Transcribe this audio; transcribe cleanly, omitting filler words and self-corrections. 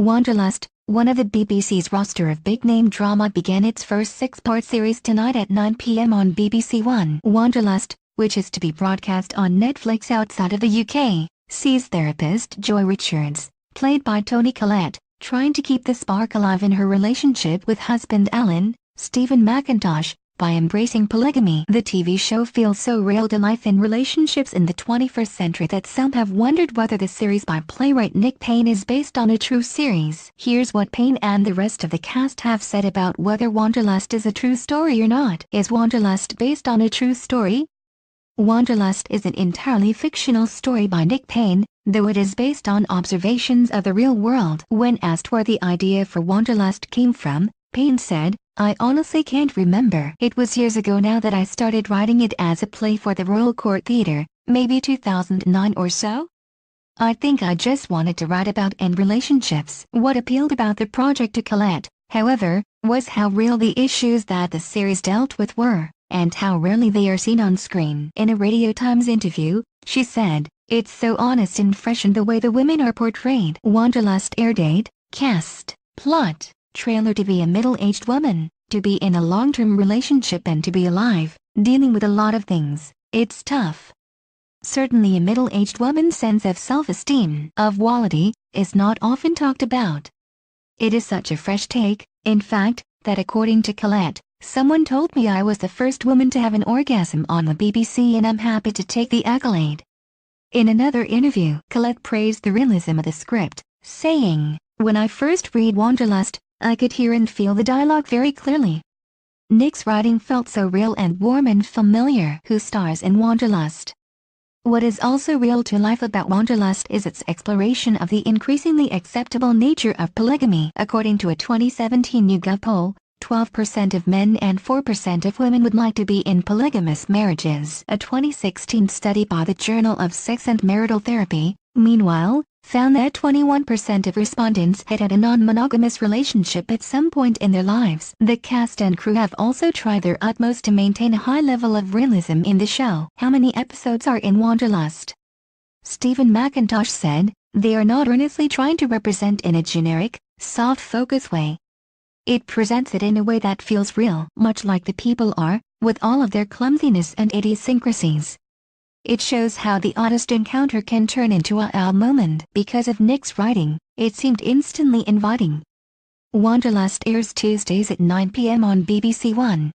Wanderlust, one of the BBC's roster of big-name drama, began its first six-part series tonight at 9 p.m. on BBC One. Wanderlust, which is to be broadcast on Netflix outside of the UK, sees therapist Joy Richards, played by Toni Collette, trying to keep the spark alive in her relationship with husband Alan, Stephen McIntosh, by embracing polygamy. The TV show feels so real to life in relationships in the 21st century that some have wondered whether the series by playwright Nick Payne is based on a true series. Here's what Payne and the rest of the cast have said about whether Wanderlust is a true story or not. Is Wanderlust based on a true story? Wanderlust is an entirely fictional story by Nick Payne, though it is based on observations of the real world. When asked where the idea for Wanderlust came from, Payne said, "I honestly can't remember. It was years ago now that I started writing it as a play for the Royal Court Theatre, maybe 2009 or so. I think I just wanted to write about end relationships." What appealed about the project to Collette, however, was how real the issues that the series dealt with were, and how rarely they are seen on screen. In a Radio Times interview, she said, "It's so honest and fresh in the way the women are portrayed." Wanderlust air date, cast, plot, trailer. To be a middle-aged woman, to be in a long-term relationship and to be alive, dealing with a lot of things, it's tough. Certainly a middle-aged woman's sense of self-esteem, of quality, is not often talked about. It is such a fresh take, in fact, that according to Collette, "Someone told me I was the first woman to have an orgasm on the BBC and I'm happy to take the accolade." In another interview, Collette praised the realism of the script, saying, "When I first read Wanderlust, I could hear and feel the dialogue very clearly. Nick's writing felt so real and warm and familiar." Who stars in Wanderlust? What is also real to life about Wanderlust is its exploration of the increasingly acceptable nature of polygamy. According to a 2017 YouGov poll, 12% of men and 4% of women would like to be in polygamous marriages. A 2016 study by the Journal of Sex and Marital Therapy, meanwhile, found that 21% of respondents had had a non-monogamous relationship at some point in their lives. The cast and crew have also tried their utmost to maintain a high level of realism in the show. How many episodes are in Wanderlust? Stephen McIntosh said, "They are not earnestly trying to represent in a generic, soft-focus way. It presents it in a way that feels real, much like the people are, with all of their clumsiness and idiosyncrasies. It shows how the oddest encounter can turn into a wow moment." Because of Nick's writing, it seemed instantly inviting. Wanderlust airs Tuesdays at 9 p.m. on BBC One.